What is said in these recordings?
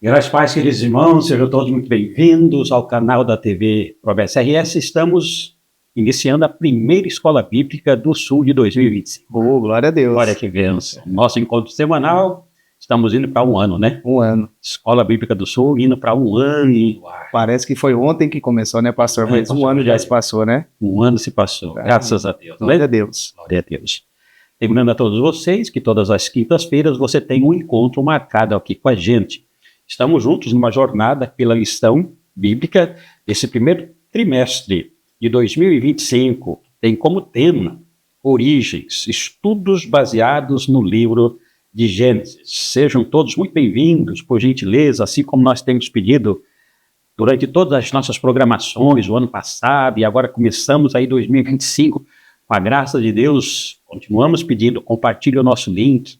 Graças a Deus, queridos irmãos, sejam todos muito bem-vindos ao canal da TV Promessa RS. Estamos iniciando a primeira Escola Bíblica do Sul de 2025. Glória a Deus. Glória que vemos. Nosso encontro semanal, estamos indo para um ano, né? Um ano. Escola Bíblica do Sul indo para um ano. Parece que foi ontem que começou, né, pastor? Mas um ano já se passou, né? Um ano se passou, graças a Deus. Glória a Deus. Glória a Deus. Lembrando a todos vocês que todas as quintas-feiras você tem um encontro marcado aqui com a gente. Estamos juntos numa jornada pela lição bíblica. Esse primeiro trimestre de 2025 tem como tema Origens, estudos baseados no livro de Gênesis. Sejam todos muito bem-vindos, por gentileza, assim como nós temos pedido durante todas as nossas programações, o ano passado, e agora começamos aí 2025, com a graça de Deus, continuamos pedindo, compartilhe o nosso link,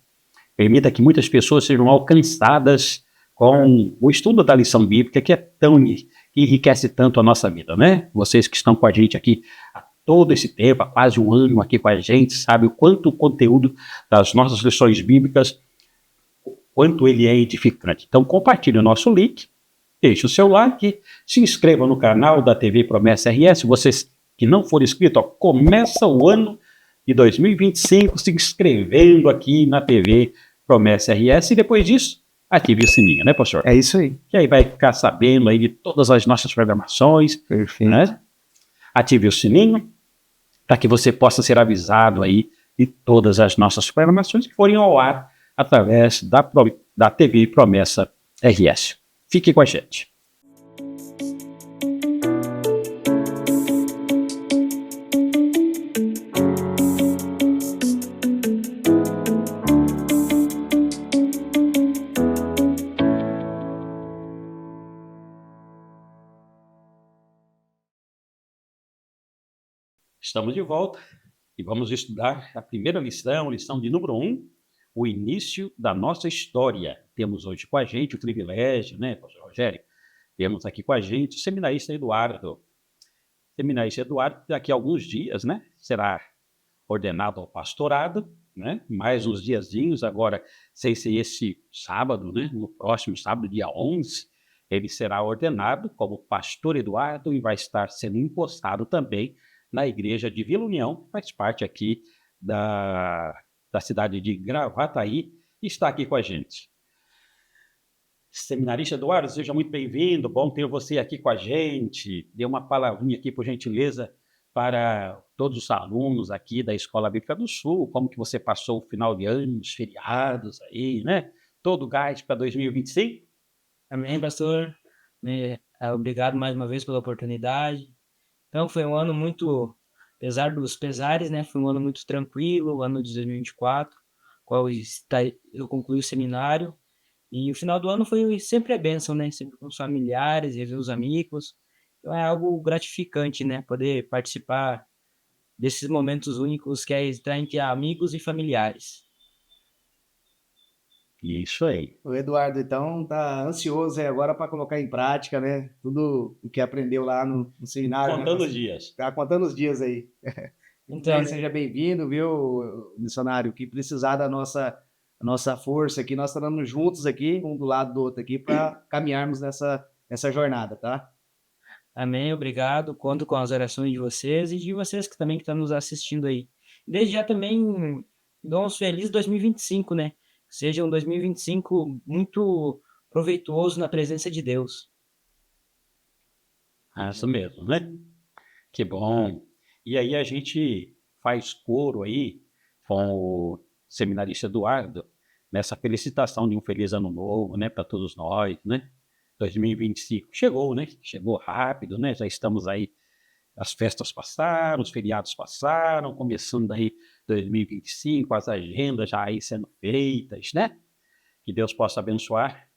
permita que muitas pessoas sejam alcançadas com o estudo da lição bíblica, que que enriquece tanto a nossa vida, né? Vocês que estão com a gente aqui há todo esse tempo, há quase um ano aqui com a gente, sabe o quanto o conteúdo das nossas lições bíblicas, quanto ele é edificante. Então compartilhe o nosso link, deixe o seu like, se inscreva no canal da TV Promessa RS. Vocês que não forem inscritos, começa o ano de 2025 se inscrevendo aqui na TV Promessa RS e depois disso, ative o sininho, né, pastor? É isso aí. Que aí vai ficar sabendo aí de todas as nossas programações. Perfeito. Né? Ative o sininho para que você possa ser avisado aí de todas as nossas programações que forem ao ar através da TV Promessa RS. Fique com a gente. Estamos de volta e vamos estudar a primeira lição, lição de número 1, o início da nossa história. Temos hoje com a gente o privilégio, né, pastor Rogério? Temos aqui com a gente o seminarista Eduardo. O seminarista Eduardo, daqui a alguns dias, né, será ordenado ao pastorado, né, mais uns diazinhos, agora, sei se esse sábado, né, no próximo sábado, dia 11, ele será ordenado como pastor Eduardo e vai estar sendo impostado também na igreja de Vila União, faz parte aqui da cidade de Gravataí, e está aqui com a gente. Seminarista Eduardo, seja muito bem-vindo, bom ter você aqui com a gente. Dê uma palavrinha aqui, por gentileza, para todos os alunos aqui da Escola Bíblica do Sul, como que você passou o final de ano, os feriados aí, né? Todo gás para 2025? Amém, pastor. Obrigado mais uma vez pela oportunidade. Então, foi um ano muito, apesar dos pesares, né? Foi um ano muito tranquilo, o ano de 2024, qual eu concluí o seminário. E o final do ano foi sempre a bênção, né? Sempre com os familiares, rever os amigos. Então, é algo gratificante, né? Poder participar desses momentos únicos que é estar entre amigos e familiares. Isso aí. O Eduardo, então, tá ansioso aí agora para colocar em prática, né? Tudo o que aprendeu lá no seminário. Contando né? os dias. Tá contando os dias aí. Então, seja bem-vindo, viu, missionário? Que precisar da nossa força aqui, nós estamos juntos aqui, um do lado do outro aqui, para caminharmos nessa jornada, tá? Amém, obrigado. Conto com as orações de vocês e de vocês que também estão nos assistindo aí. Desde já também dou uns felizes 2025, né? Seja um 2025 muito proveitoso na presença de Deus. Isso mesmo, né? Que bom. E aí a gente faz coro aí com o seminarista Eduardo nessa felicitação de um feliz ano novo, né, para todos nós, né? 2025 chegou, né? Chegou rápido, né? Já estamos aí, as festas passaram, os feriados passaram, começando aí 2025, as agendas já aí sendo feitas, né? Que Deus possa abençoar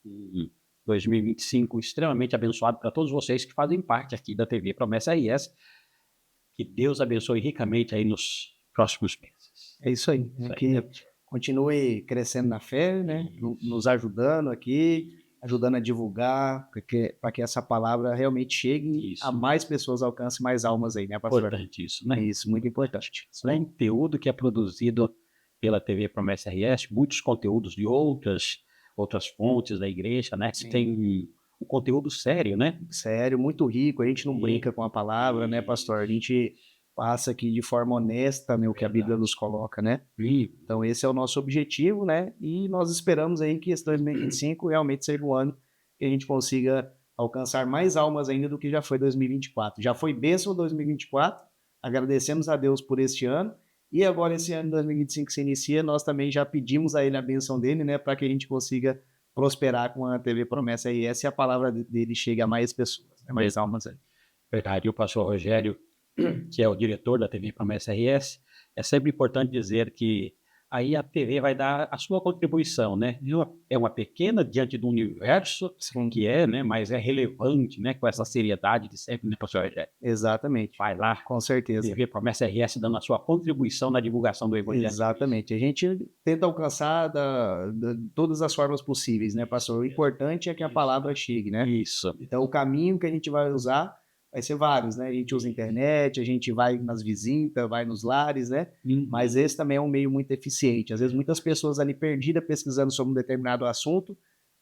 2025 extremamente abençoado para todos vocês que fazem parte aqui da TV Promessa RS. Que Deus abençoe ricamente aí nos próximos meses. É isso aí. Que continue crescendo na fé, né? Nos ajudando aqui, ajudando a divulgar, para que essa palavra realmente chegue a mais pessoas, alcance mais almas aí, né, pastor? Importante isso, né? Isso, muito importante. Conteúdo que é produzido pela TV Promessa RS, muitos conteúdos de outras outras fontes da igreja, né? Que tem um conteúdo sério, né? Sério, muito rico. A gente não brinca com a palavra, né, pastor? A gente passa aqui de forma honesta, né, o que a Bíblia nos coloca, né? Então esse é o nosso objetivo, né? E nós esperamos aí que esse 2025 realmente seja um ano que a gente consiga alcançar mais almas ainda do que já foi 2024. Já foi bênção 2024, agradecemos a Deus por este ano, e agora esse ano 2025 se inicia, nós também já pedimos a Ele a bênção dele, né, para que a gente consiga prosperar com a TV Promessa RS e a palavra dele chegue a mais pessoas, né, mais almas aí. Verdade. E o pastor Rogério, que é o diretor da TV Promessa RS, é sempre importante dizer que aí a TV vai dar a sua contribuição, né? É uma pequena diante do universo, que é, né? Mas é relevante, né? Com essa seriedade de sempre, né, pastor Rogério? Exatamente. Vai lá, com certeza. TV Promessa RS dando a sua contribuição na divulgação do Evangelho. Exatamente. A gente tenta alcançar todas as formas possíveis, né, pastor? O importante é que a palavra chegue, né? Isso. Então, o caminho que a gente vai usar vai ser vários, né? A gente usa a internet, a gente vai nas visitas, vai nos lares, né? Mas esse também é um meio muito eficiente. Às vezes, muitas pessoas ali perdidas pesquisando sobre um determinado assunto,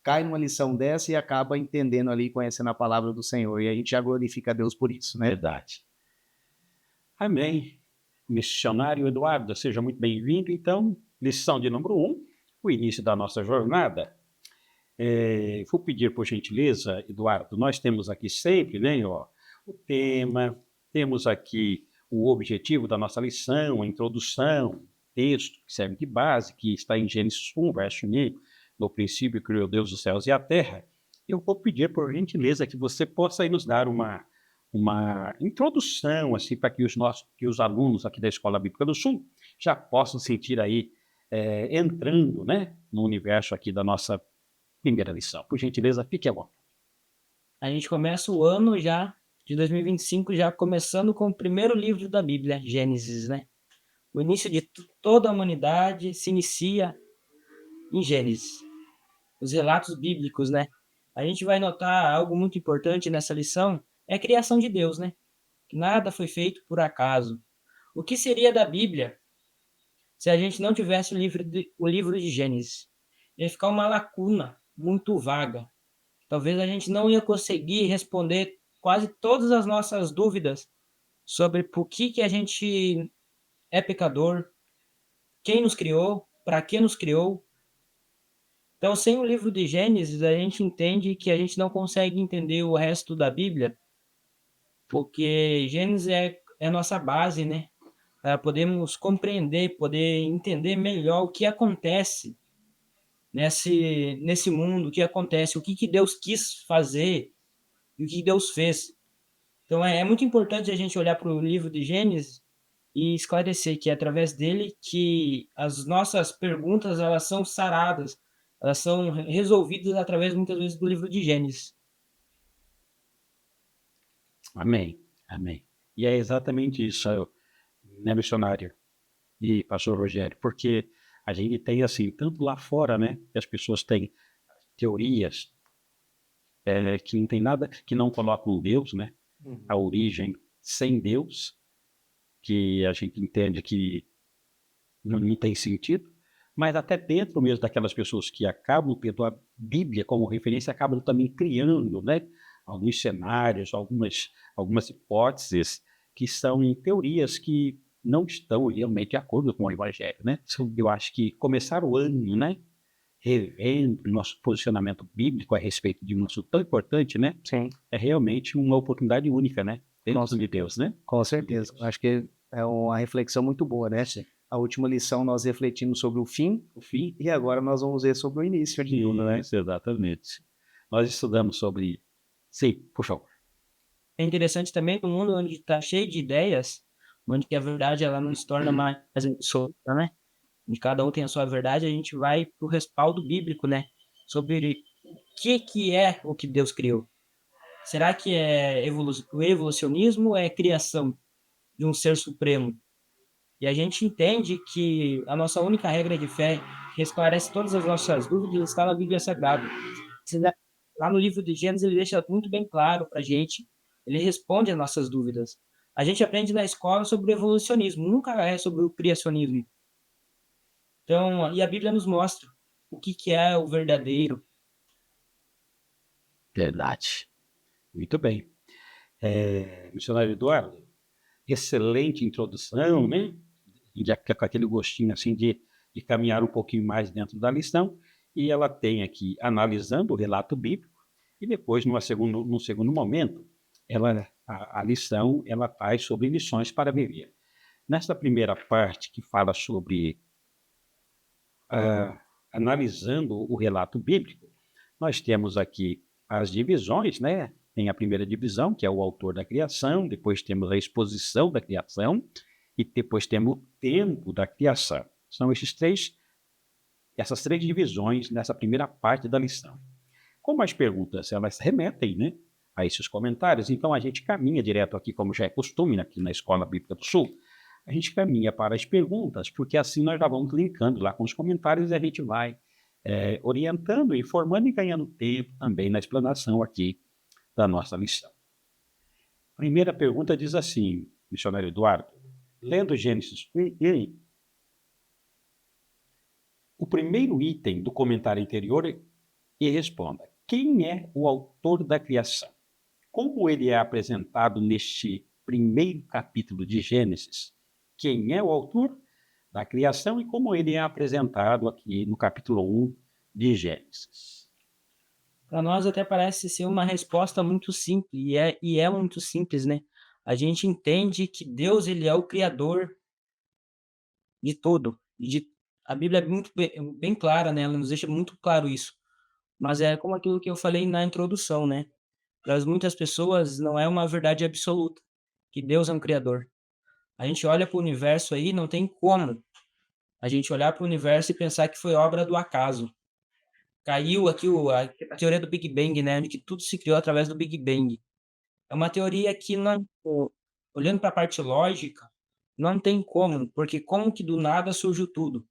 caem numa lição dessa e acaba entendendo ali, conhecendo a palavra do Senhor. E a gente já glorifica a Deus por isso, né? Verdade. Amém. Missionário Eduardo, seja muito bem-vindo. Então, lição de número 1, o início da nossa jornada. Vou pedir, por gentileza, Eduardo, nós temos aqui sempre, né, ó, o tema, temos aqui o objetivo da nossa lição, a introdução, texto que serve de base, que está em Gênesis 1, verso 1, no princípio criou Deus os céus e a terra. Eu vou pedir, por gentileza, que você possa aí nos dar uma introdução, assim, para que os alunos aqui da Escola Bíblica do Sul já possam sentir aí, entrando, né, no universo aqui da nossa primeira lição. Por gentileza, fique à vontade. A gente começa o ano já de 2025, já começando com o primeiro livro da Bíblia, Gênesis, né? O início de toda a humanidade se inicia em Gênesis. Os relatos bíblicos, né? A gente vai notar algo muito importante nessa lição, é a criação de Deus, né? Que nada foi feito por acaso. O que seria da Bíblia se a gente não tivesse o livro de Gênesis? Ia ficar uma lacuna muito vaga. Talvez a gente não ia conseguir responder quase todas as nossas dúvidas sobre por que a gente é pecador, quem nos criou, para que nos criou. Então, sem o livro de Gênesis, a gente entende que a gente não consegue entender o resto da Bíblia, porque Gênesis é a nossa base, né? Para podermos compreender, poder entender melhor o que acontece nesse mundo, o que acontece, o que Deus quis fazer e o que Deus fez. Então é muito importante a gente olhar para o livro de Gênesis e esclarecer que é através dele que as nossas perguntas elas são saradas, elas são resolvidas através muitas vezes do livro de Gênesis. Amém, amém. E é exatamente isso, né, missionário e pastor Rogério, porque a gente tem assim, tanto lá fora, né, que as pessoas têm teorias que não tem nada, que não colocam Deus, né, a origem sem Deus, que a gente entende que não tem sentido, mas até dentro mesmo daquelas pessoas que acabam tendo a Bíblia como referência, acabam também criando, né, alguns cenários, algumas hipóteses que são em teorias que não estão realmente de acordo com o Evangelho, né? Eu acho que começar o ano, né, revendo o nosso posicionamento bíblico a respeito de um assunto tão importante, né? Sim. É realmente uma oportunidade única, né? Dentro de Deus, né? Com certeza. Acho que é uma reflexão muito boa, né? Sim. A última lição nós refletimos sobre o fim, e agora nós vamos ver sobre o início de tudo, né? Isso, exatamente. Nós estudamos sobre... Sim, por favor. É interessante também que o mundo onde está cheio de ideias, onde que a verdade ela não se torna mais solta, né? Onde cada um tem a sua verdade, a gente vai para o respaldo bíblico, né? Sobre o que é o que Deus criou. Será que é o evolucionismo ou é criação de um ser supremo? E a gente entende que a nossa única regra de fé, que esclarece todas as nossas dúvidas, está na Bíblia Sagrada. Lá no livro de Gênesis, ele deixa muito bem claro para a gente, ele responde às nossas dúvidas. A gente aprende na escola sobre o evolucionismo, nunca é sobre o criacionismo. Então, e a Bíblia nos mostra o que é o verdadeiro. Verdade. Muito bem. Missionário Eduardo, excelente introdução, né? Já com aquele gostinho assim de caminhar um pouquinho mais dentro da lição, e ela tem aqui analisando o relato bíblico, e depois, num segundo momento, a lição ela traz sobre lições para viver. Nessa primeira parte que fala sobre analisando o relato bíblico, nós temos aqui as divisões, né? Tem a primeira divisão, que é o autor da criação, depois temos a exposição da criação, e depois temos o tempo da criação. São essas três divisões nessa primeira parte da lição. Como as perguntas elas remetem, né, a esses comentários, então a gente caminha direto aqui, como já é costume aqui na Escola Bíblica do Sul, a gente caminha para as perguntas, porque assim nós já vamos linkando lá com os comentários e a gente vai orientando, informando e ganhando tempo também na explanação aqui da nossa lição. Primeira pergunta diz assim, missionário Eduardo, lendo Gênesis 1, o primeiro item do comentário anterior e responda: quem é o autor da criação? Como ele é apresentado neste primeiro capítulo de Gênesis? Quem é o autor da criação e como ele é apresentado aqui no capítulo 1 de Gênesis? Para nós até parece ser uma resposta muito simples, e é muito simples, né? A gente entende que Deus ele é o criador de tudo. A Bíblia é muito bem clara, né? Ela nos deixa muito claro isso. Mas é como aquilo que eu falei na introdução, né? Para muitas pessoas não é uma verdade absoluta que Deus é um criador. A gente olha para o universo aí, não tem como a gente olhar para o universo e pensar que foi obra do acaso. Caiu aqui a teoria do Big Bang, né? Onde que tudo se criou através do Big Bang. É uma teoria que não, olhando para a parte lógica, não tem como, porque como que do nada surgiu tudo?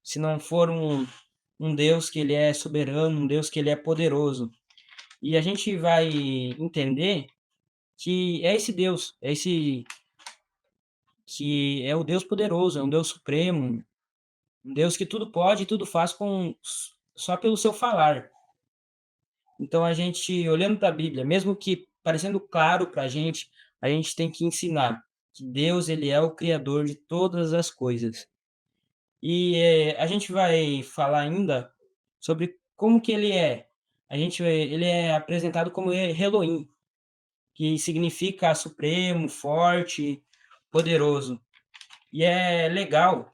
Se não for um Deus que ele é soberano, um Deus que ele é poderoso. E a gente vai entender que é esse Deus, é esse que é o Deus poderoso, é um Deus supremo, um Deus que tudo pode e tudo faz só pelo seu falar. Então a gente, olhando para a Bíblia, mesmo que parecendo claro para a gente tem que ensinar que Deus ele é o criador de todas as coisas. E a gente vai falar ainda sobre como que ele é. Ele é apresentado como Elohim, que significa supremo, forte, poderoso. E é legal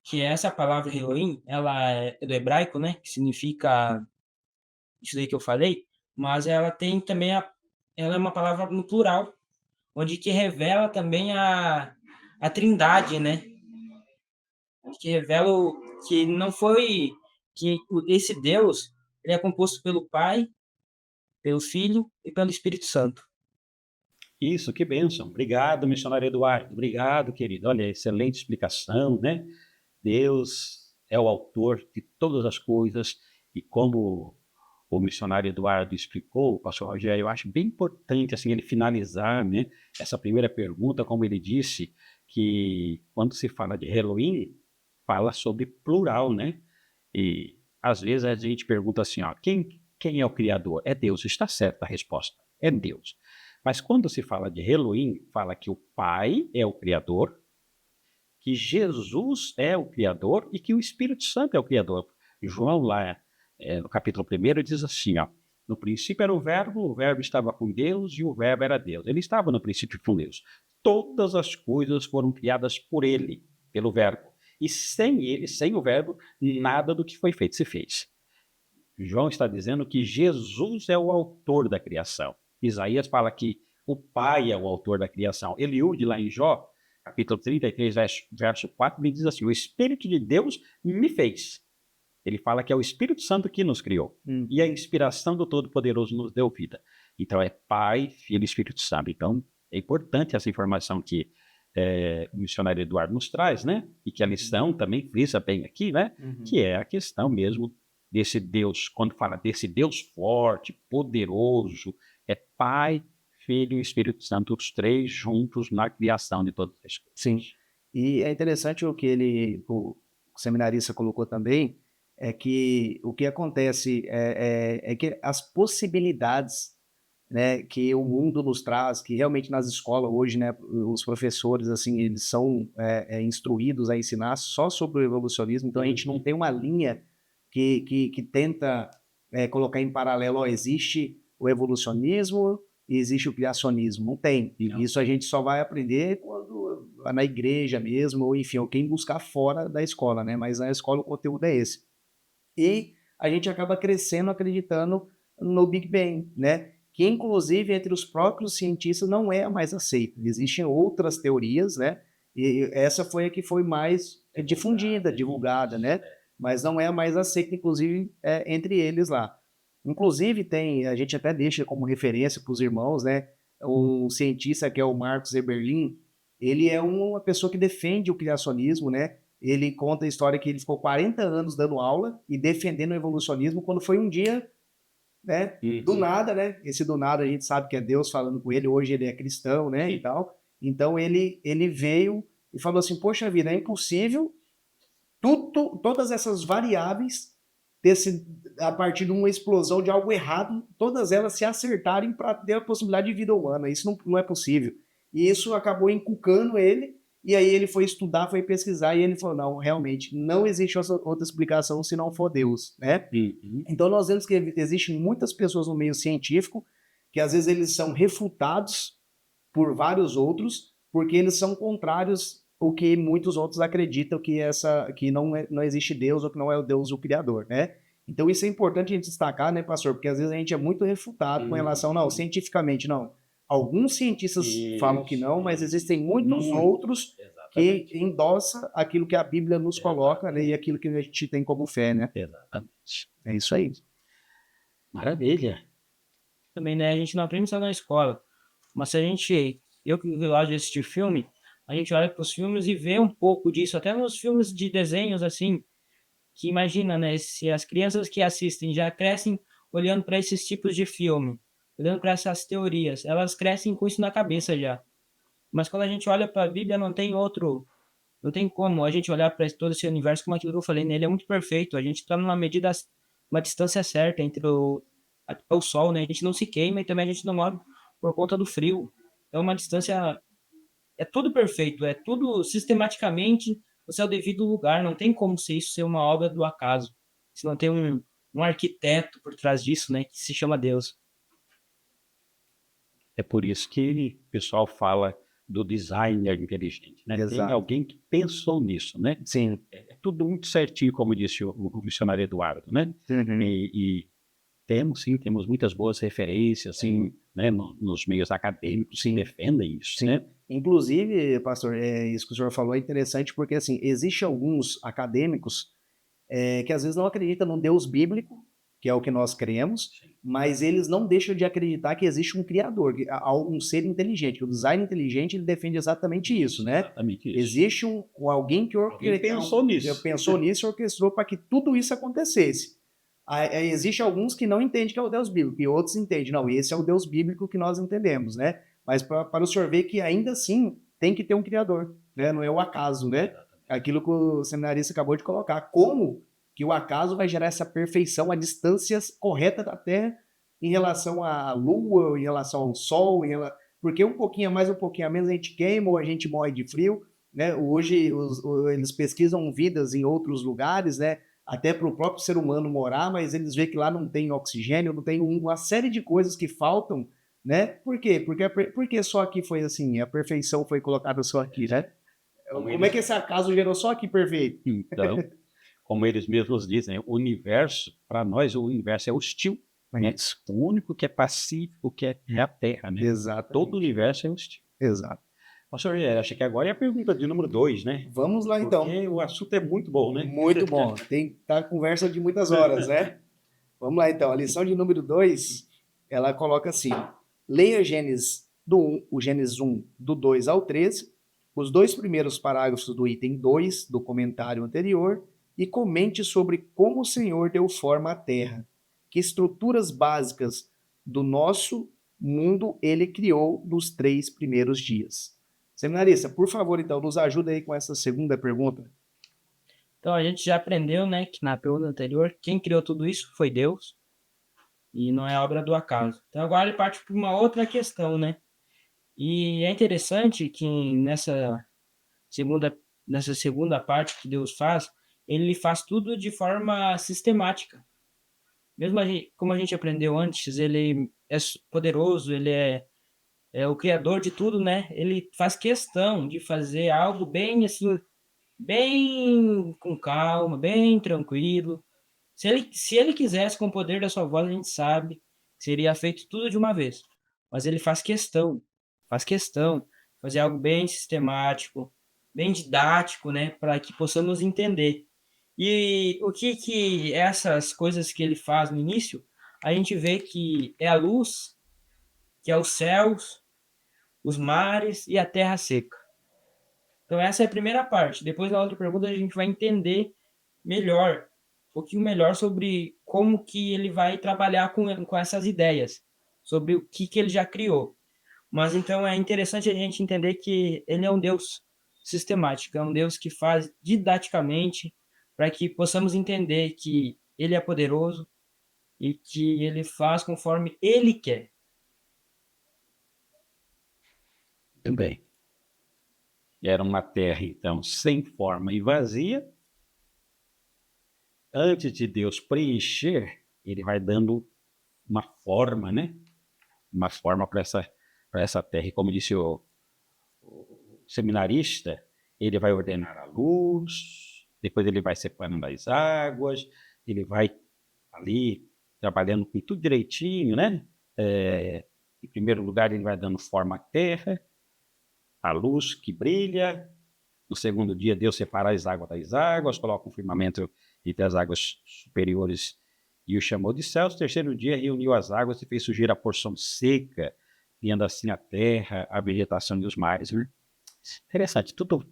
que essa palavra Elohim, ela é do hebraico, né, que significa isso daí que eu falei, mas ela tem também ela é uma palavra no plural, onde que revela também a Trindade, né? Que revela que não foi que esse Deus, ele é composto pelo Pai, pelo Filho e pelo Espírito Santo. Isso, que bênção. Obrigado, missionário Eduardo. Obrigado, querido. Olha, excelente explicação, né? Deus é o autor de todas as coisas e como o missionário Eduardo explicou, o pastor Rogério, eu acho bem importante assim ele finalizar, né, essa primeira pergunta, como ele disse, que quando se fala de Elohim, fala sobre plural, né? E às vezes a gente pergunta assim, ó, quem é o Criador? É Deus. Está certa a resposta. É Deus. Mas quando se fala de Elohim, fala que o Pai é o Criador, que Jesus é o Criador e que o Espírito Santo é o Criador. João, lá no capítulo 1, diz assim, ó, no princípio era o verbo estava com Deus e o verbo era Deus. Ele estava no princípio com Deus. Todas as coisas foram criadas por ele, pelo verbo. E sem ele, sem o verbo, nada do que foi feito se fez. João está dizendo que Jesus é o autor da criação. Isaías fala que o Pai é o autor da criação. Eliúde, lá em Jó, capítulo 33, verso 4, ele diz assim, o Espírito de Deus me fez. Ele fala que é o Espírito Santo que nos criou. E a inspiração do Todo-Poderoso nos deu vida. Então é Pai, Filho e Espírito Santo. Então é importante essa informação que o missionário Eduardo nos traz, né? E que a lição também frisa bem aqui, né? Que é a questão mesmo desse Deus, quando fala desse Deus forte, poderoso, é Pai, Filho e Espírito Santo, os três juntos na criação de todas as coisas. Sim. E é interessante o que o seminarista colocou também, é que o que acontece é que as possibilidades, né, que o mundo nos traz, que realmente nas escolas hoje, né, os professores, assim, eles são instruídos a ensinar só sobre o evolucionismo, então a gente não tem uma linha que tenta colocar em paralelo, ó, existe o evolucionismo e existe o criacionismo, não tem. Não. Isso a gente só vai aprender na igreja mesmo, ou enfim, ou quem buscar fora da escola, né, mas na escola o conteúdo é esse. E a gente acaba crescendo acreditando no Big Bang, né? Que inclusive entre os próprios cientistas não é a mais aceita. Existem outras teorias, né? E essa foi a que foi mais difundida, divulgada, né? Mas não é a mais aceita, inclusive, entre eles lá. Inclusive a gente até deixa como referência para os irmãos, né? Um cientista que é o Marcos Eberlin, ele é uma pessoa que defende o criacionismo, né? Ele conta a história que ele ficou 40 anos dando aula e defendendo o evolucionismo, quando foi um dia, né, do nada, né? Esse do nada a gente sabe que é Deus falando com ele, hoje ele é cristão, né, e tal. Então ele veio e falou assim: "Poxa vida, é impossível todas essas variáveis a partir de uma explosão de algo errado, todas elas se acertarem para ter a possibilidade de vida humana. Isso não é possível." E isso acabou encucando ele, e aí ele foi estudar, foi pesquisar, e ele falou: "Não, realmente, não existe outra explicação se não for Deus", né? Então nós vemos que existem muitas pessoas no meio científico que às vezes eles são refutados por vários outros, porque eles são contrários ao que muitos outros acreditam que não existe Deus, ou que não é o Deus o Criador, né? Então isso é importante a gente destacar, né, pastor? Porque às vezes a gente é muito refutado com relação, não, cientificamente não. Alguns cientistas falam que não, mas existem muitos outros que endossam aquilo que a Bíblia nos coloca, né, e aquilo que a gente tem como fé, né? Exatamente. É isso aí. Maravilha. Também, né, a gente não aprende só na escola, mas se eu que gosto de assistir filme, a gente olha para os filmes e vê um pouco disso, até nos filmes de desenhos, assim, que imagina, né, se as crianças que assistem já crescem olhando para esses tipos de filme, olhando para essas teorias, elas crescem com isso na cabeça já. Mas quando a gente olha para a Bíblia, não tem como a gente olhar para todo esse universo como aquilo que eu falei, né? Ele é muito perfeito, a gente está uma distância certa entre o Sol, né? A gente não se queima e também a gente não morre por conta do frio. É uma distância, é tudo perfeito, é tudo sistematicamente no seu devido lugar, não tem como isso ser uma obra do acaso. Se não tem um arquiteto por trás disso, né? Que se chama Deus. É por isso que o pessoal fala do designer inteligente, né? Tem Exato. alguém que pensou nisso, né? Sim. É tudo muito certinho, como disse o missionário Eduardo, né? E temos muitas boas referências, assim, né, nos meios acadêmicos que defendem isso, Sim. né? Inclusive, pastor, isso que o senhor falou é interessante porque, assim, existem alguns acadêmicos que às vezes não acreditam num Deus bíblico, que é o que nós cremos, mas eles não deixam de acreditar que existe um criador, um ser inteligente. O design inteligente, ele defende exatamente isso, né? Exatamente isso. Existe alguém que pensou nisso. Pensou nisso e orquestrou para que tudo isso acontecesse. Aí existe alguns que não entendem que é o Deus bíblico, e outros entendem, não, esse é o Deus bíblico que nós entendemos, né? Mas para o senhor ver que ainda assim tem que ter um criador, né? Não é o acaso, né? Aquilo que o seminarista acabou de colocar. Como que o acaso vai gerar essa perfeição a distâncias corretas da Terra em relação à Lua, em relação ao Sol, porque um pouquinho a mais, um pouquinho a menos a gente queima ou a gente morre de frio, né? Hoje eles pesquisam vidas em outros lugares, né? Até para o próprio ser humano morar, mas eles veem que lá não tem oxigênio, não tem uma série de coisas que faltam, né? Por quê? Porque só aqui foi assim, a perfeição foi colocada só aqui, né? Como é que esse acaso gerou só aqui perfeito? Então, como eles mesmos dizem, o universo, para nós, o universo é hostil. Né? O único que é pacífico que é a Terra, né? Exato. Todo o universo é hostil. Exato. Pastor, acho que agora é a pergunta de número 2, né? Vamos lá, então. Porque o assunto é muito bom, né? Muito bom. Tá conversa de muitas horas, né? Vamos lá, então. A lição de número 2, ela coloca assim: leia o Gênesis 1, do 2 ao 13, os 2 primeiros parágrafos do item 2 do comentário anterior, e comente sobre como o Senhor deu forma à terra, que estruturas básicas do nosso mundo ele criou nos 3 primeiros dias. Seminarista, por favor, então, nos ajuda aí com essa segunda pergunta. Então a gente já aprendeu, né, que na pergunta anterior, quem criou tudo isso foi Deus e não é obra do acaso. Então agora ele parte para uma outra questão, né? E é interessante que segunda, nessa segunda parte que Deus faz, ele faz tudo de forma sistemática. Mesmo como a gente aprendeu antes, ele é poderoso, ele é o criador de tudo, né? Ele faz questão de fazer algo bem assim, bem com calma, bem tranquilo. Se ele quisesse, com o poder da sua voz, a gente sabe que seria feito tudo de uma vez. Mas ele faz questão de fazer algo bem sistemático, bem didático, né? Para que possamos entender. E o que essas coisas que ele faz no início, a gente vê que é a luz, que é os céus, os mares e a terra seca. Então essa é a primeira parte. Depois na outra pergunta a gente vai entender melhor, um pouquinho melhor sobre como que ele vai trabalhar com essas ideias, sobre o que ele já criou. Mas então é interessante a gente entender que ele é um Deus sistemático, é um Deus que faz didaticamente para que possamos entender que ele é poderoso e que ele faz conforme ele quer. Muito bem. Era uma terra, então, sem forma e vazia. Antes de Deus preencher, ele vai dando uma forma, né? Uma forma para essa terra. E como disse o seminarista, ele vai ordenar a luz, depois ele vai separando as águas, ele vai ali trabalhando com tudo direitinho, né? Em primeiro lugar, ele vai dando forma à terra, a luz que brilha. No segundo dia, Deus separa as águas das águas, coloca um firmamento entre as águas superiores e o chamou de céus. No terceiro dia, reuniu as águas e fez surgir a porção seca, criando assim a terra, a vegetação e os mares. Né? Interessante, tudo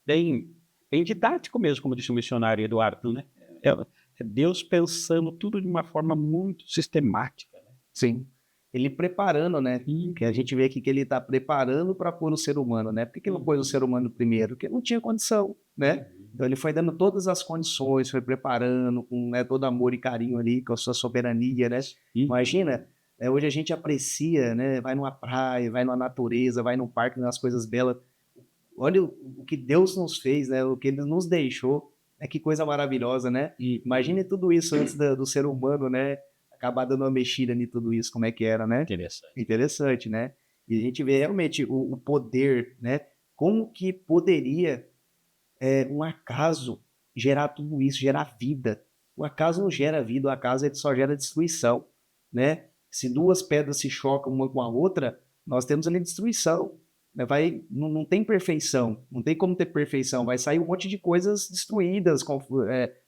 bem didático mesmo, como disse o missionário Eduardo, né? É Deus pensando tudo de uma forma muito sistemática. Né? Sim. Ele preparando, né? Que a gente vê aqui que ele está preparando para pôr o ser humano, né? Por que ele não pôs o ser humano primeiro? Porque não tinha condição, né? Então ele foi dando todas as condições, foi preparando com todo amor e carinho ali, com a sua soberania, né? Imagina, hoje a gente aprecia, né? Vai numa praia, vai numa natureza, vai num parque, nas coisas belas. Olha o que Deus nos fez, né? O que ele nos deixou, né? Que coisa maravilhosa, né? E imagine tudo isso antes do ser humano, né? Acabar dando uma mexida em tudo isso, como é que era, né? Interessante, né? E a gente vê realmente o poder, né? Como que poderia um acaso gerar tudo isso, gerar vida? O acaso não gera vida, o acaso ele só gera destruição, né? Se duas pedras se chocam uma com a outra, nós temos ali destruição. Não tem perfeição, não tem como ter perfeição, vai sair um monte de coisas destruídas,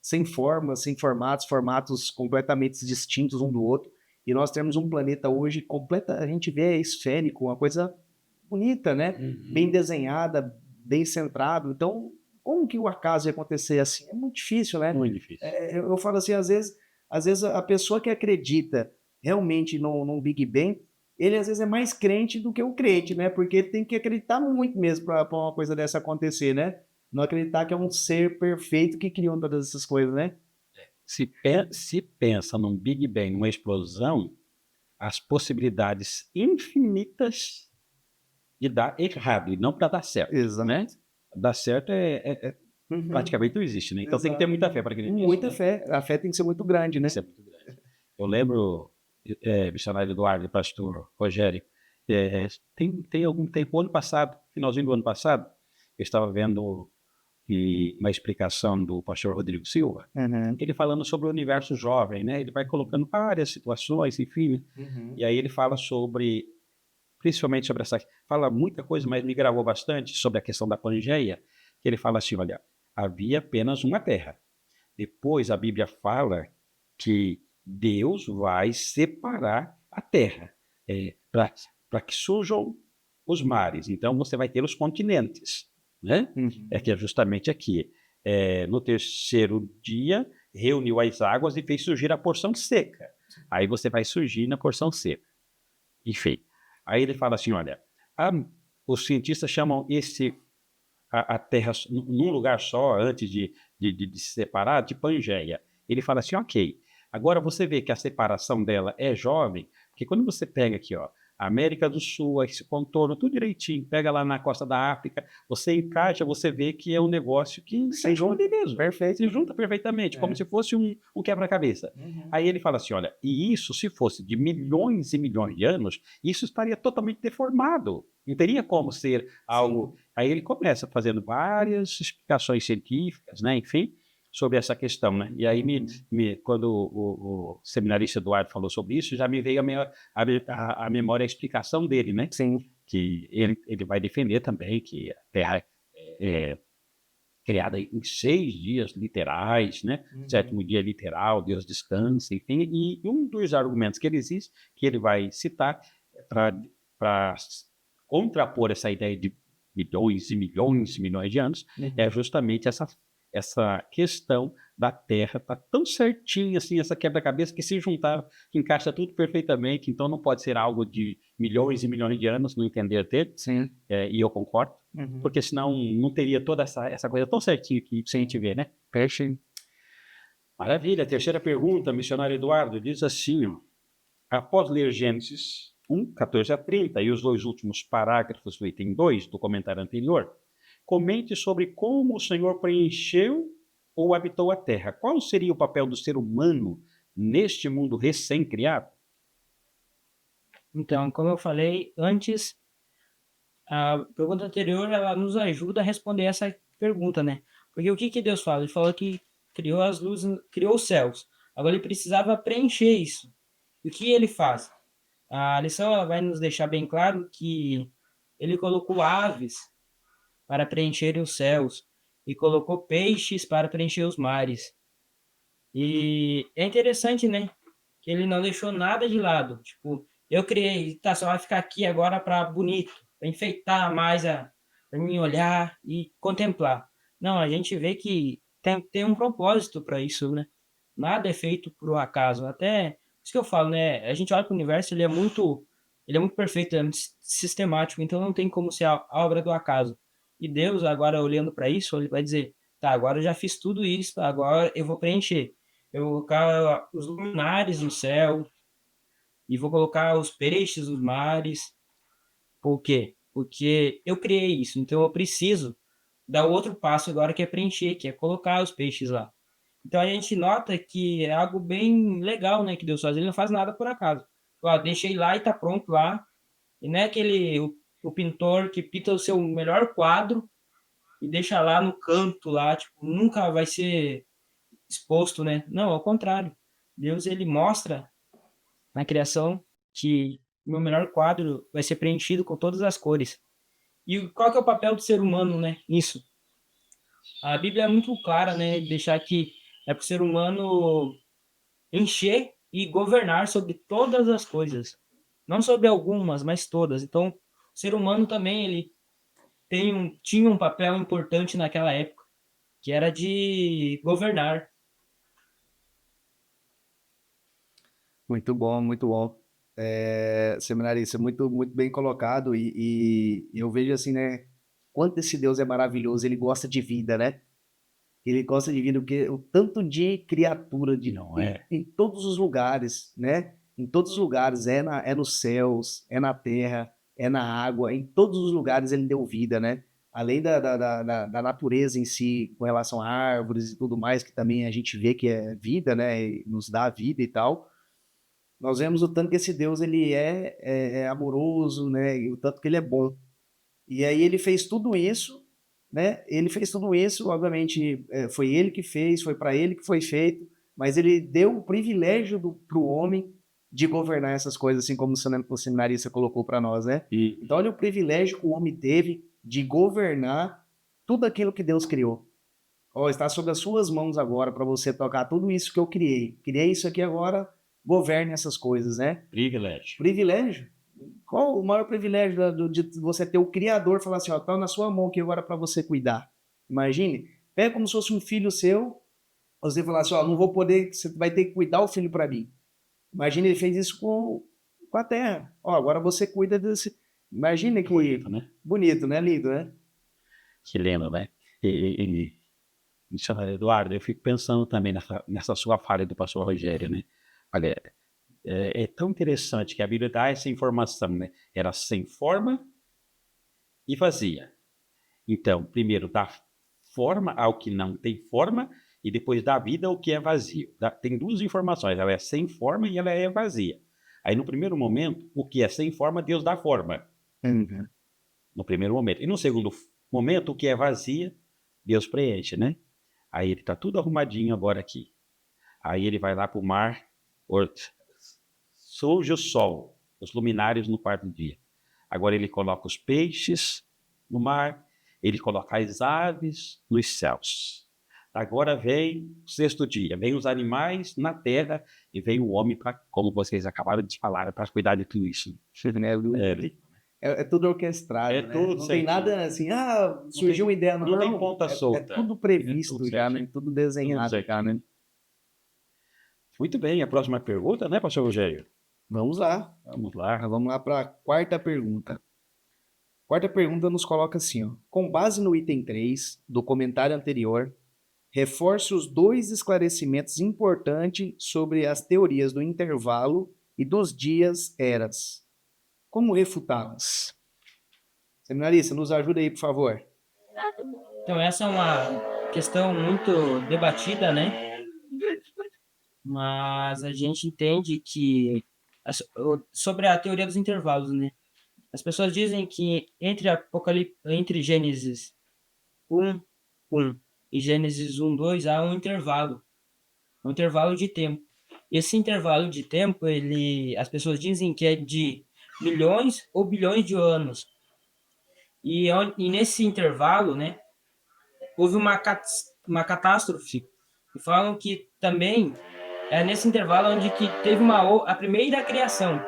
sem formas, sem formatos completamente distintos um do outro, e nós temos um planeta hoje a gente vê esférico, uma coisa bonita, né? Bem desenhada, bem centrado. Então, como que o acaso ia acontecer assim? É muito difícil, né? Muito difícil. Eu falo assim, às vezes a pessoa que acredita realmente num Big Bang, ele às vezes é mais crente do que o crente, né? Porque ele tem que acreditar muito mesmo para uma coisa dessa acontecer, né? Não acreditar que é um ser perfeito que criou todas essas coisas, né? Se pensa num Big Bang, numa explosão, as possibilidades infinitas de dar errado e não para dar certo. Exato. Né? Dar certo praticamente não existe, né? Então tem que ter muita fé para acreditar nisso. Muita fé. A fé tem que ser muito grande, né? Isso é muito grande. Eu lembro, missionário Eduardo e pastor Rogério, tem algum tempo, ano passado, finalzinho do ano passado, eu estava vendo uma explicação do pastor Rodrigo Silva, ele falando sobre o universo jovem, né? Ele vai colocando várias situações, enfim, e aí ele fala principalmente sobre fala muita coisa, mas me gravou bastante sobre a questão da Pangeia, que ele fala assim, olha, havia apenas uma terra. Depois a Bíblia fala que Deus vai separar a terra para que surjam os mares. Então você vai ter os continentes, né? Que é justamente aqui. No terceiro dia, reuniu as águas e fez surgir a porção seca. Aí você vai surgir na porção seca. Enfim. Aí ele fala assim, olha, os cientistas chamam a Terra num lugar só, antes de de se separar de Pangeia. Ele fala assim, ok, agora você vê que a separação dela é jovem, porque quando você pega aqui, ó, a América do Sul, esse contorno, tudo direitinho, pega lá na costa da África, você encaixa, você vê que é um negócio que se junta mesmo. Perfeito. Se junta perfeitamente, como se fosse um quebra-cabeça. Aí ele fala assim, olha, e isso se fosse de milhões e milhões de anos, isso estaria totalmente deformado. Não teria como ser algo... Aí ele começa fazendo várias explicações científicas, né, enfim, sobre essa questão, né? E aí, quando o seminarista Eduardo falou sobre isso, já me veio a memória a explicação dele, né? Sim. Que ele vai defender também que a Terra é criada em 6 dias literais, né? Sétimo dia literal, Deus descansa, enfim. E um dos argumentos que ele vai citar para contrapor essa ideia de milhões e milhões e milhões de anos é justamente essa questão da Terra tá tão certinha assim, essa quebra-cabeça que se juntar, que encaixa tudo perfeitamente, então não pode ser algo de milhões e milhões de anos no entender dele, e eu concordo, porque senão não teria toda essa coisa tão certinha que a gente vê, né? Perfeito. Maravilha. Terceira pergunta, missionário Eduardo, diz assim, ó, após ler Gênesis 1, 14 a 30 e os 2 últimos parágrafos do item 2 do comentário anterior, comente sobre como o Senhor preencheu ou habitou a terra. Qual seria o papel do ser humano neste mundo recém-criado? Então, como eu falei antes, a pergunta anterior, ela nos ajuda a responder essa pergunta, né? Porque o que Deus fala? Ele falou que criou as luzes, criou os céus. Agora ele precisava preencher isso. E o que ele faz? A lição ela vai nos deixar bem claro que ele colocou aves para preencherem os céus e colocou peixes para preencher os mares. E é interessante, né? Que ele não deixou nada de lado. Tipo, eu criei, tá, só vai ficar aqui agora para bonito, para enfeitar mais, para mim olhar e contemplar. Não, a gente vê que tem um propósito para isso, né? Nada é feito por acaso. Até isso que eu falo, né? A gente olha para o universo, ele é muito perfeito, é muito sistemático, então não tem como ser a obra do acaso. E Deus, agora olhando para isso, ele vai dizer: tá, agora eu já fiz tudo isso, agora eu vou preencher. Eu vou colocar os luminares no céu e vou colocar os peixes nos mares. Por quê? Porque eu criei isso, então eu preciso dar o outro passo agora que é preencher, que é colocar os peixes lá. Então a gente nota que é algo bem legal, né, que Deus faz. Ele não faz nada por acaso. Ó, deixei lá e tá pronto lá. E não é o pintor que pinta o seu melhor quadro e deixa lá no canto lá, tipo, nunca vai ser exposto, né? Não, ao contrário. Deus ele mostra na criação que o meu melhor quadro vai ser preenchido com todas as cores. E qual que é o papel do ser humano, né? Nisso. A Bíblia é muito clara, né? Deixar que é para o ser humano encher e governar sobre todas as coisas, não sobre algumas, mas todas. Então, o ser humano também ele tinha um papel importante naquela época, que era de governar. Muito bom, muito bom. Seminarista, muito bem colocado e eu vejo assim, né? Quanto esse Deus é maravilhoso, ele gosta de vida, né? Ele gosta de vida porque o tanto de criatura Não é? em todos os lugares, né? Em todos os lugares, é nos céus, é na terra, é na água, em todos os lugares ele deu vida, né? Além da natureza em si, com relação a árvores e tudo mais, que também a gente vê que é vida, né? E nos dá vida e tal. Nós vemos o tanto que esse Deus ele é amoroso, né? E o tanto que ele é bom. E aí ele fez tudo isso, né? Ele fez tudo isso, obviamente, foi ele que fez, foi para ele que foi feito, mas ele deu o privilégio para o homem de governar essas coisas, assim como o seminarista colocou para nós, né? Então olha o privilégio que o homem teve de governar tudo aquilo que Deus criou. Ó, está sob as suas mãos agora para você tocar tudo isso que eu criei. Criei isso aqui agora, governe essas coisas, né? Privilégio. Privilégio? Qual o maior privilégio de você ter o Criador falar assim, ó, tá na sua mão aqui agora para você cuidar? Imagine, pega como se fosse um filho seu, você falar assim, ó, não vou poder, você vai ter que cuidar o filho para mim. Imagine, ele fez isso com a terra. Ó, agora você cuida desse... Imagina que... Bonito, né? Bonito, né? Lindo, né? Que lindo, né? Missionário Eduardo, eu fico pensando também nessa sua fala do pastor Rogério, né? Olha, é tão interessante que a Bíblia dá essa informação, né? Era sem forma e vazia. Então, primeiro dá forma ao que não tem forma e depois dá vida ao que é vazio. Tem duas informações, ela é sem forma e ela é vazia. Aí no primeiro momento, o que é sem forma, Deus dá forma. Uhum. No primeiro momento. E no segundo momento, o que é vazia, Deus preenche, né? Aí ele está tudo arrumadinho agora aqui. Aí ele vai lá para o mar, surge o sol, os luminares no quarto dia. Agora ele coloca os peixes no mar, ele coloca as aves nos céus. Agora vem o sexto dia, vem os animais na terra e vem o homem, como vocês acabaram de falar, para cuidar de tudo isso. É tudo orquestrado, né? tudo Não tem certinho. nada assim, surgiu uma ideia. Não tem ponta solta. É tudo previsto tudo já, né? certinho. Tudo desenhado Tudo já, né? Muito bem, a próxima pergunta, né, pastor Rogério? Vamos lá. Vamos lá. Vamos lá para a quarta pergunta. Quarta pergunta nos coloca assim, ó. Com base no item 3 do comentário anterior, reforce os dois esclarecimentos importantes sobre as teorias do intervalo e dos dias eras. Como refutá-las? Seminarista, nos ajuda aí, por favor. Então, essa é uma questão muito debatida, né? Mas a gente entende que sobre a teoria dos intervalos, né? As pessoas dizem que entre Gênesis 1:1 e Gênesis 1:2 há um intervalo de tempo. Esse intervalo de tempo, as pessoas dizem que é de milhões ou bilhões de anos. E nesse intervalo, né, houve uma catástrofe. E falam que também é nesse intervalo onde que teve a primeira criação.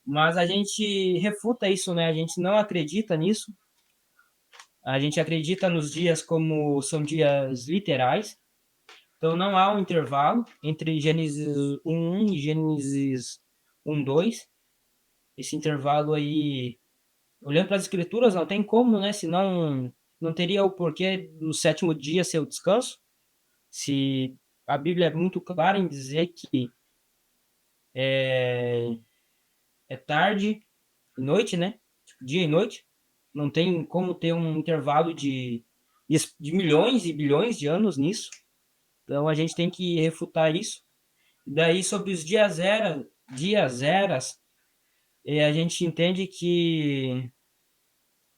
Mas a gente refuta isso, né? A gente não acredita nisso. A gente acredita nos dias como são dias literais. Então não há um intervalo entre Gênesis 1:1 e Gênesis 1:2. Esse intervalo aí, olhando para as escrituras, não tem como, né? Senão não teria o porquê do sétimo dia ser o descanso. Se a Bíblia é muito clara em dizer que é tarde e noite, né? Tipo, dia e noite. Não tem como ter um intervalo de milhões e bilhões de anos nisso. Então a gente tem que refutar isso. Daí sobre os dias eras, a gente entende que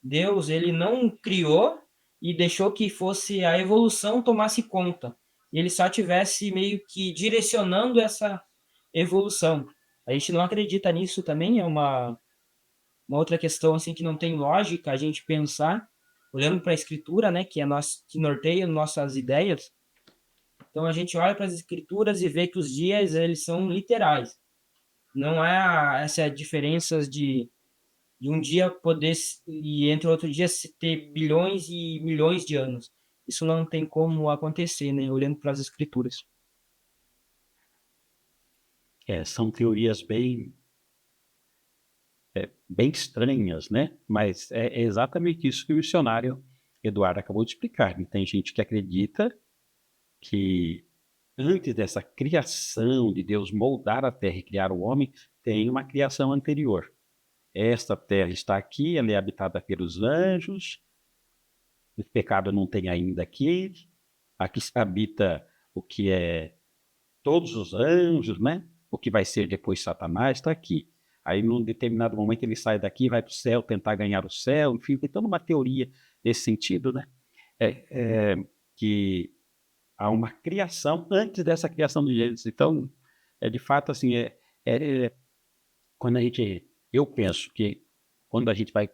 Deus ele não criou e deixou que fosse a evolução tomasse conta. E ele só tivesse meio que direcionando essa evolução. A gente não acredita nisso também, é uma outra questão assim que não tem lógica a gente pensar, olhando para a escritura, né, que norteia nossas ideias. Então a gente olha para as escrituras e vê que os dias eles são literais. Não há essa diferença de um dia poder e entre outro dia se ter bilhões e milhões de anos. Isso não tem como acontecer, né, olhando para as escrituras. São teorias bem estranhas, né? Mas é exatamente isso que o missionário Eduardo acabou de explicar. E tem gente que acredita que antes dessa criação de Deus moldar a terra e criar o homem, tem uma criação anterior. Esta terra está aqui, ela é habitada pelos anjos, o pecado não tem ainda aqui se habita o que é todos os anjos, né? O que vai ser depois Satanás está aqui. Aí, num determinado momento, ele sai daqui, vai para o céu, tentar ganhar o céu, enfim, tem toda uma teoria nesse sentido, né? Que há uma criação antes dessa criação de Gênesis. Então, de fato, assim, quando eu penso que quando a gente vai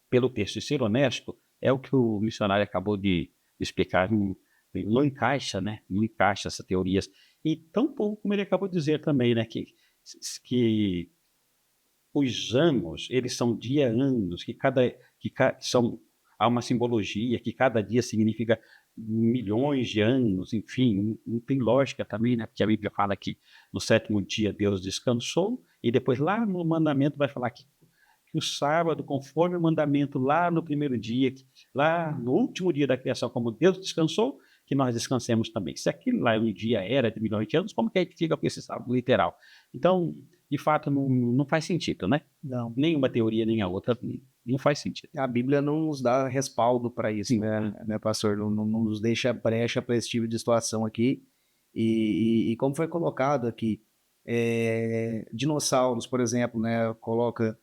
pelo texto e ser honesto, é o que o missionário acabou de explicar, não encaixa, né? Não encaixa essas teorias. E tão pouco como ele acabou de dizer também, né? Que os anos, eles são dia-anos, há uma simbologia, que cada dia significa milhões de anos, enfim, não tem lógica também, né? Porque a Bíblia fala que no sétimo dia Deus descansou, e depois lá no mandamento vai falar que que o sábado, conforme o mandamento lá no primeiro dia, lá no último dia da criação, como Deus descansou, que nós descansemos também. Se aquilo lá um dia era de milhões de anos, como que a gente fica com esse sábado literal? Então, de fato, não faz sentido, né? Não. Nenhuma teoria, nem a outra, não faz sentido. A Bíblia não nos dá respaldo para isso, né, pastor? Não nos deixa brecha para esse tipo de situação aqui. E como foi colocado aqui, dinossauros, por exemplo, né, coloca...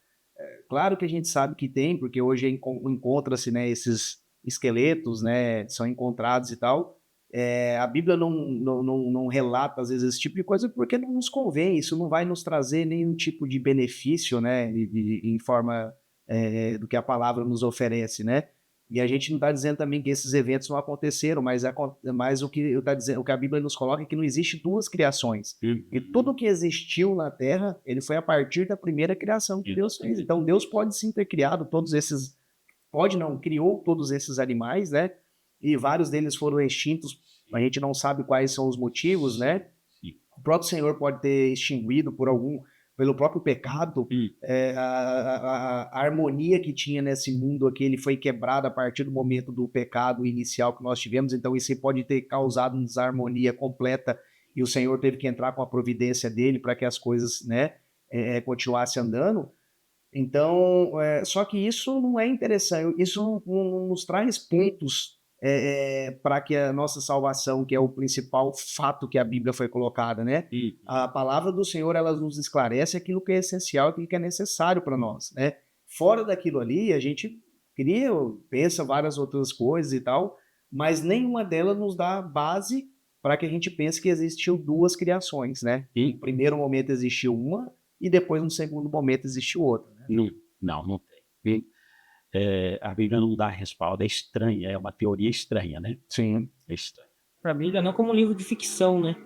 Claro que a gente sabe que tem, porque hoje encontra-se, né, esses esqueletos, né, são encontrados e tal. A Bíblia não relata, às vezes, esse tipo de coisa porque não nos convém, isso não vai nos trazer nenhum tipo de benefício, né, em forma do que a palavra nos oferece, né? E a gente não está dizendo também que esses eventos não aconteceram, mas o que tá dizendo, o que a Bíblia nos coloca é que não existe duas criações. E tudo que existiu na Terra, ele foi a partir da primeira criação que Deus fez. Então Deus pode sim ter criado todos esses, criou todos esses animais, né? E vários deles foram extintos, a gente não sabe quais são os motivos, né? O próprio Senhor pode ter extinguido pelo próprio pecado, a harmonia que tinha nesse mundo aqui, ele foi quebrado a partir do momento do pecado inicial que nós tivemos, então isso pode ter causado uma desarmonia completa, e o Senhor teve que entrar com a providência dele para que as coisas, né, continuassem andando. Então, só que isso não é interessante, isso não nos traz pontos para que a nossa salvação, que é o principal fato que a Bíblia foi colocada, né? A palavra do Senhor, ela nos esclarece aquilo que é essencial, aquilo que é necessário para nós, né? Fora daquilo ali, a gente pensa várias outras coisas e tal, mas nenhuma delas nos dá base para que a gente pense que existiu duas criações, né? No primeiro momento existiu uma e depois no segundo momento existiu outra, né? Não tem. A Bíblia não dá respaldo, é estranha, é uma teoria estranha, né? Sim. É estranha. Para a Bíblia não como um livro de ficção, né?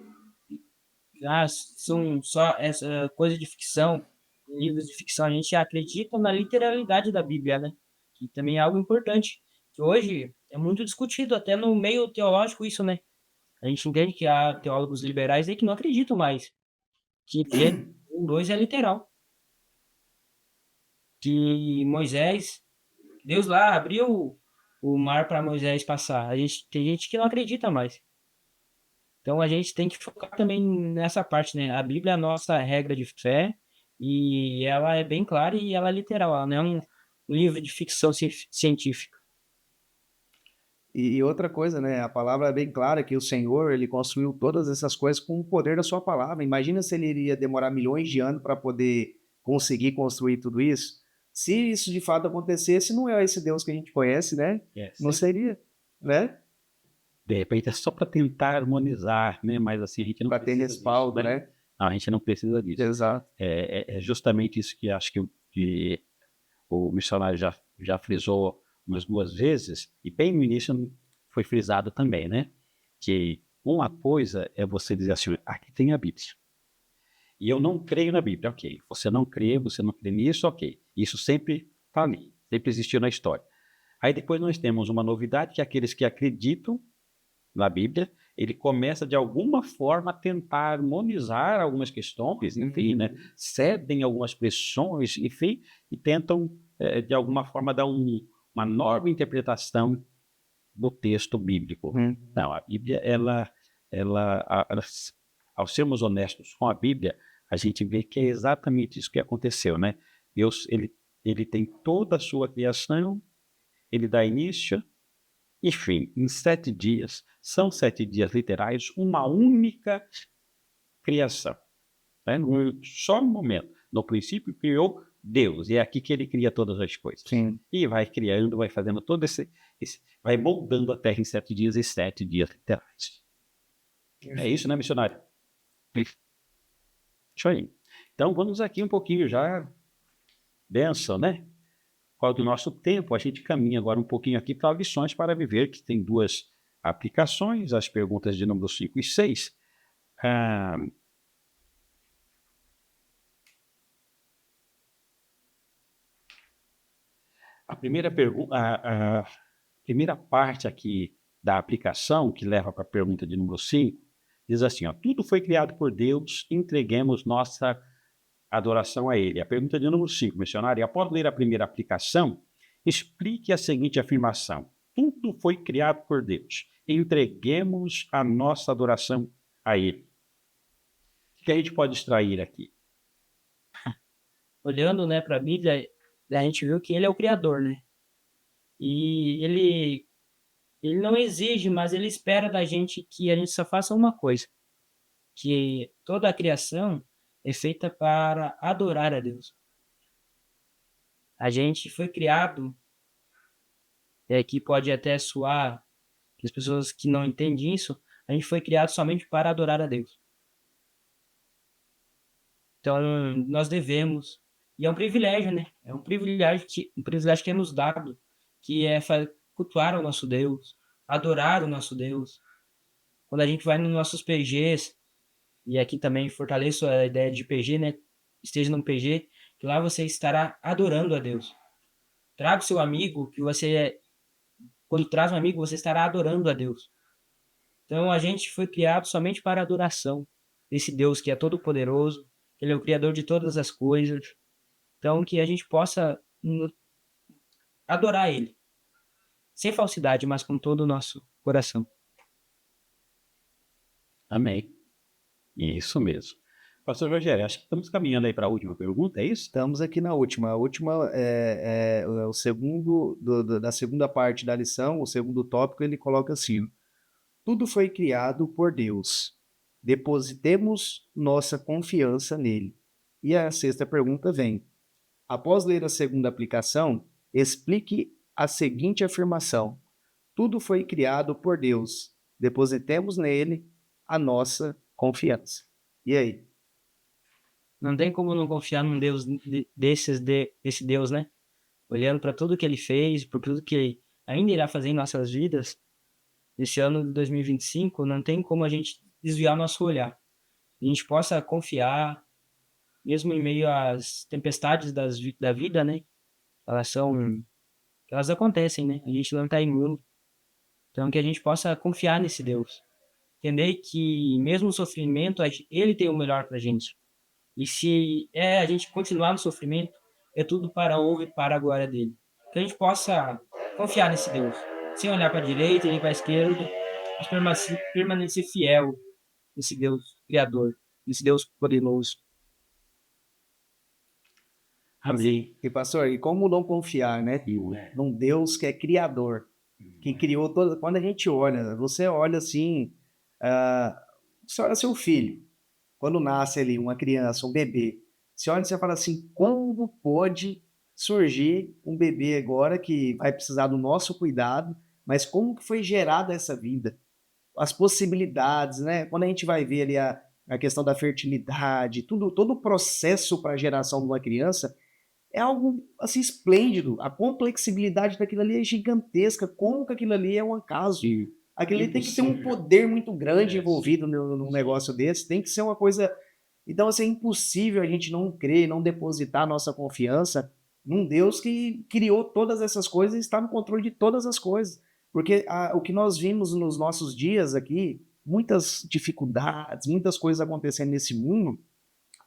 São só essa coisa de ficção, livros de ficção, a gente acredita na literalidade da Bíblia, né? Que também é algo importante, que hoje é muito discutido até no meio teológico isso, né? A gente entende que há teólogos liberais aí que não acreditam mais que Gênesis 1:2 é literal. Que Deus lá abriu o mar para Moisés passar. Tem gente que não acredita mais. Então a gente tem que focar também nessa parte, né? A Bíblia é a nossa regra de fé e ela é bem clara e ela é literal. Ela não é um livro de ficção científica. E outra coisa, né? A palavra é bem clara que o Senhor, ele construiu todas essas coisas com o poder da sua palavra. Imagina se ele iria demorar milhões de anos para poder conseguir construir tudo isso. Se isso de fato acontecesse, não é esse Deus que a gente conhece, né? Não seria, né? De repente é só para tentar harmonizar, né? Mas assim, a gente não Para ter respaldo, disso, né? Não, a gente não precisa disso. Exato. É justamente isso que acho que o missionário já frisou umas 2 vezes, e bem no início foi frisado também, né? Que uma coisa é você dizer assim, aqui tem a Bíblia. E eu não creio na Bíblia, ok. Você não crê nisso, ok. Isso sempre está ali, sempre existiu na história. Aí depois nós temos uma novidade, que é aqueles que acreditam na Bíblia, ele começa de alguma forma a tentar harmonizar algumas questões, enfim, né? Cedem algumas pressões, enfim, e tentam, de alguma forma, dar uma nova interpretação do texto bíblico. Não, a Bíblia, ao sermos honestos com a Bíblia, a gente vê que é exatamente isso que aconteceu, né? Deus, ele tem toda a sua criação, ele dá início, enfim, em 7 dias, são 7 dias literais, uma única criação. Né? Só no momento. No princípio criou Deus, e é aqui que ele cria todas as coisas. Sim. E vai criando, vai fazendo todo vai moldando a terra em 7 dias e 7 dias literais. É isso, né, missionário? Isso aí. Então vamos aqui um pouquinho já, benção, né? Qual do nosso tempo, a gente caminha agora um pouquinho aqui para lições para viver, que tem 2 aplicações, as perguntas de número 5 e 6. A primeira parte aqui da aplicação, que leva para a pergunta de número 5, diz assim, ó, tudo foi criado por Deus, entreguemos nossa adoração a Ele. A pergunta de número 5, missionário, após ler a primeira aplicação, explique a seguinte afirmação: tudo foi criado por Deus. Entreguemos a nossa adoração a Ele. O que a gente pode extrair aqui? Olhando, né, para a Bíblia, a gente viu que ele é o Criador, né? E ele não exige, mas ele espera da gente que a gente só faça uma coisa, que toda a criação é feita para adorar a Deus. A gente foi criado, que pode até soar, que as pessoas que não entendem isso, a gente foi criado somente para adorar a Deus. Então, nós devemos, e é um privilégio, né? É um privilégio que é nos dado, que é cultuar o nosso Deus, adorar o nosso Deus. Quando a gente vai nos nossos PGs, e aqui também fortaleço a ideia de PG, né? Esteja num PG, que lá você estará adorando a Deus. Traga o seu amigo, quando traz um amigo, você estará adorando a Deus. Então a gente foi criado somente para a adoração desse Deus que é todo poderoso, ele é o criador de todas as coisas. Então que a gente possa adorar ele, sem falsidade, mas com todo o nosso coração. Amém. Isso mesmo. Pastor Rogério, acho que estamos caminhando aí para a última pergunta, é isso? Estamos aqui na última. A última é o segundo, da segunda parte da lição, o segundo tópico, ele coloca assim: tudo foi criado por Deus. Depositemos nossa confiança nele. E a sexta pergunta vem: após ler a segunda aplicação, explique a seguinte afirmação: tudo foi criado por Deus. Depositemos nele a nossa confiança. E aí? Não tem como não confiar num Deus desse Deus, né? Olhando para tudo que ele fez, por tudo que ele ainda irá fazer em nossas vidas, nesse ano de 2025, não tem como a gente desviar nosso olhar. A gente possa confiar, mesmo em meio às tempestades da vida, né? Elas acontecem, né? A gente não está imune. Então, que a gente possa confiar nesse Deus. Entender que, mesmo no sofrimento, ele tem o melhor para a gente. E se a gente continuar no sofrimento, é tudo para a honra e para a glória dele. Que a gente possa confiar nesse Deus, sem olhar para a direita nem para a esquerda, mas permanecer fiel nesse Deus criador, nesse Deus poderoso. Amém. E pastor, e como não confiar, né? Num Deus que é criador, que criou toda. Quando a gente olha, você olha assim, você olha seu filho, quando nasce ali uma criança, um bebê, você olha e você fala assim, como pode surgir um bebê agora que vai precisar do nosso cuidado, mas como que foi gerada essa vida? As possibilidades, né? Quando a gente vai ver ali a questão da fertilidade, todo o processo para a geração de uma criança, é algo assim esplêndido. A complexibilidade daquilo ali é gigantesca. Como que aquilo ali é um acaso? Aquilo ali tem que ter um poder muito grande envolvido num negócio desse. Tem que ser uma coisa. Então, assim, é impossível a gente não crer, não depositar nossa confiança num Deus que criou todas essas coisas e está no controle de todas as coisas. Porque o que nós vimos nos nossos dias aqui, muitas dificuldades, muitas coisas acontecendo nesse mundo,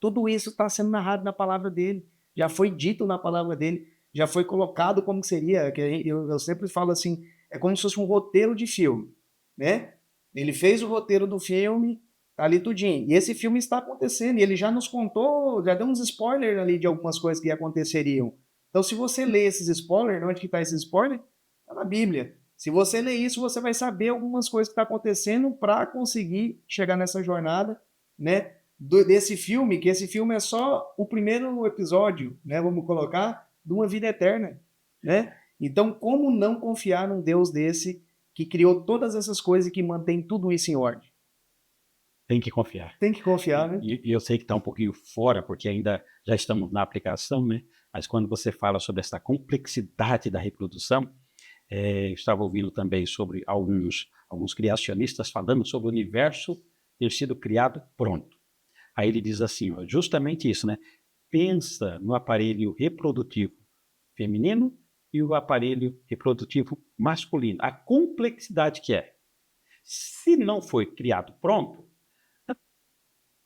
tudo isso está sendo narrado na palavra dele. Já foi dito na palavra dele, já foi colocado como que seria, que eu sempre falo assim, é como se fosse um roteiro de filme, né? Ele fez o roteiro do filme, tá ali tudinho, e esse filme está acontecendo, e ele já nos contou, já deu uns spoilers ali de algumas coisas que aconteceriam. Então, se você lê esses spoilers, onde que está esse spoiler? Está na Bíblia. Se você ler isso, você vai saber algumas coisas que estão acontecendo para conseguir chegar nessa jornada, né? Desse filme, que esse filme é só o primeiro episódio, né, vamos colocar, de uma vida eterna, né? Então, como não confiar num Deus desse que criou todas essas coisas e que mantém tudo isso em ordem? Tem que confiar. Tem que confiar, né? E eu sei que está um pouquinho fora, porque ainda já estamos na aplicação, né? Mas quando você fala sobre essa complexidade da reprodução, eu estava ouvindo também sobre alguns criacionistas falando sobre o universo ter sido criado pronto. Aí ele diz assim, ó, justamente isso, né? Pensa no aparelho reprodutivo feminino e o aparelho reprodutivo masculino. A complexidade que é. Se não foi criado pronto,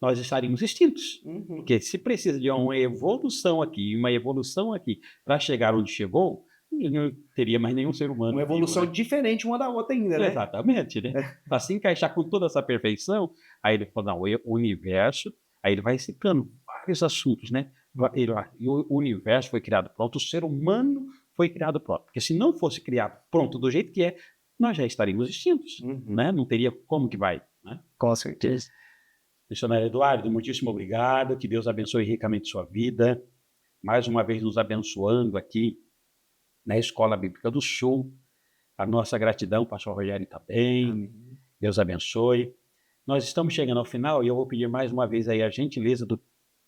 nós estaríamos extintos. Uhum. Porque se precisa de uma evolução aqui para chegar onde chegou, não teria mais nenhum ser humano. Uma evolução vivo, né? diferente uma da outra ainda, né? Exatamente, né? Para se encaixar com toda essa perfeição, aí ele falou, não, o universo, aí ele vai citando vários assuntos, né? E o universo foi criado pronto, o ser humano foi criado pronto. Porque se não fosse criado pronto do jeito que é, nós já estaríamos extintos, né? Não teria como que vai, né? Com certeza. Missionário Eduardo, muitíssimo obrigado, que Deus abençoe ricamente sua vida, mais uma vez nos abençoando aqui na Escola Bíblica do Sul. A nossa gratidão, pastor Rogério também. Amém. Deus abençoe. Nós estamos chegando ao final e eu vou pedir mais uma vez aí a gentileza do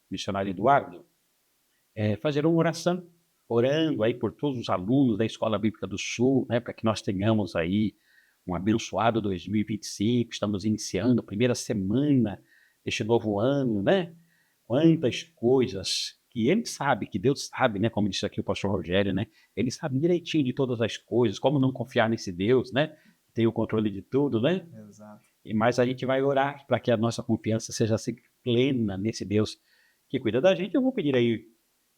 missionário Eduardo fazer uma oração, orando aí por todos os alunos da Escola Bíblica do Sul, né, para que nós tenhamos aí um abençoado 2025. Estamos iniciando a primeira semana deste novo ano, né? Quantas coisas que ele sabe, que Deus sabe, né? Como disse aqui o pastor Rogério, né? Ele sabe direitinho de todas as coisas, como não confiar nesse Deus, né? Que tem o controle de tudo, né? Exato. Mas a gente vai orar para que a nossa confiança seja assim, plena nesse Deus que cuida da gente. Eu vou pedir aí,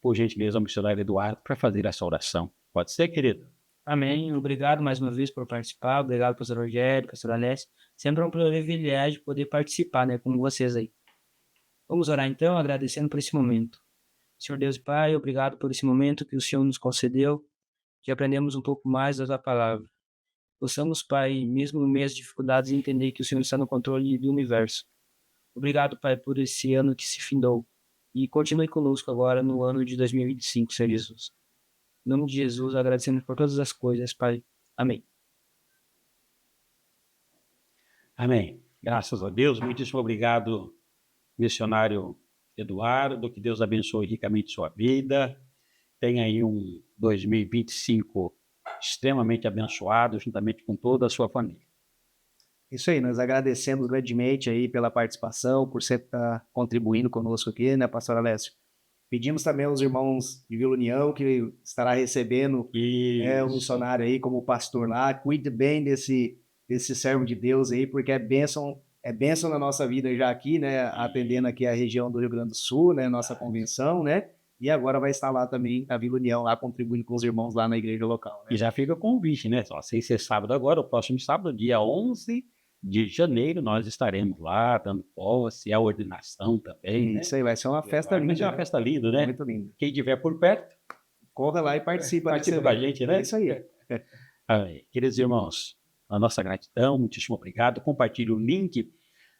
por gentileza, ao missionário Eduardo para fazer essa oração. Pode ser, querido? Amém. Obrigado mais uma vez por participar. Obrigado, pastor Rogério, pastor Alessio. Sempre é um privilégio poder participar, né, com vocês aí. Vamos orar então, agradecendo por esse momento. Senhor Deus e Pai, obrigado por esse momento que o Senhor nos concedeu, que aprendemos um pouco mais da tua palavra. Possamos, Pai, mesmo no meio das dificuldades, entender que o Senhor está no controle do universo. Obrigado, Pai, por esse ano que se findou. E continue conosco agora no ano de 2025, Senhor Jesus. Em nome de Jesus, agradecemos por todas as coisas, Pai. Amém. Amém. Graças a Deus. Muitíssimo obrigado, missionário Eduardo. Que Deus abençoe ricamente sua vida. Tenha aí um 2025 extremamente abençoado, juntamente com toda a sua família. Isso aí, nós agradecemos grandemente aí pela participação, por sempre estar contribuindo conosco aqui, né, pastor Alessio? Pedimos também aos irmãos de Vila União, que estará recebendo o missionário aí como pastor lá. Cuide bem desse servo de Deus aí, porque é bênção na nossa vida já aqui, né? Atendendo aqui a região do Rio Grande do Sul, né? Nossa convenção, né? E agora vai estar lá também na Vila União, lá contribuindo com os irmãos lá na igreja local. Né? E já fica o convite, né? Só sei se é sábado agora, o próximo sábado, dia 11 de janeiro, nós estaremos lá, dando posse, a ordenação também. Isso aí, vai ser uma festa linda. Vai ser uma festa linda, né? Muito linda. Quem estiver por perto, corra lá e participa. Participa com a gente, né? É isso aí. Queridos irmãos, a nossa gratidão, muitíssimo obrigado. Compartilhe o link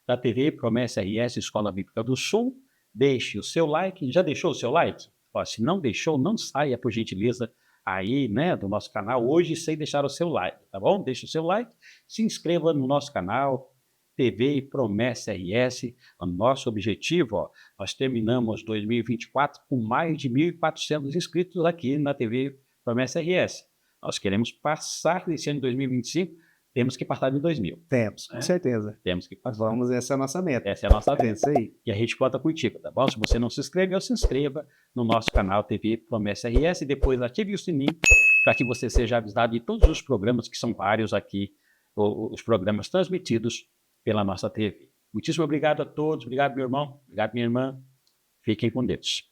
da TV Promessa RS Escola Bíblica do Sul. Deixe o seu like. Já deixou o seu like? Ó, se não deixou, não saia, por gentileza, aí, né, do nosso canal hoje sem deixar o seu like, tá bom? Deixe o seu like, se inscreva no nosso canal, TV Promessa RS. O nosso objetivo, ó, nós terminamos 2024 com mais de 1.400 inscritos aqui na TV Promessa RS. Nós queremos passar desse ano de 2025, temos que passar de 2.000. Temos, com certeza. Temos que passar. Essa é a nossa meta. Essa é a nossa meta. É isso aí. E a gente conta contigo, tá bom? Se você não se inscreveu, se inscreva no nosso canal TV Promessa RS e depois ative o sininho para que você seja avisado de todos os programas, que são vários aqui, os programas transmitidos pela nossa TV. Muitíssimo obrigado a todos. Obrigado, meu irmão. Obrigado, minha irmã. Fiquem com Deus.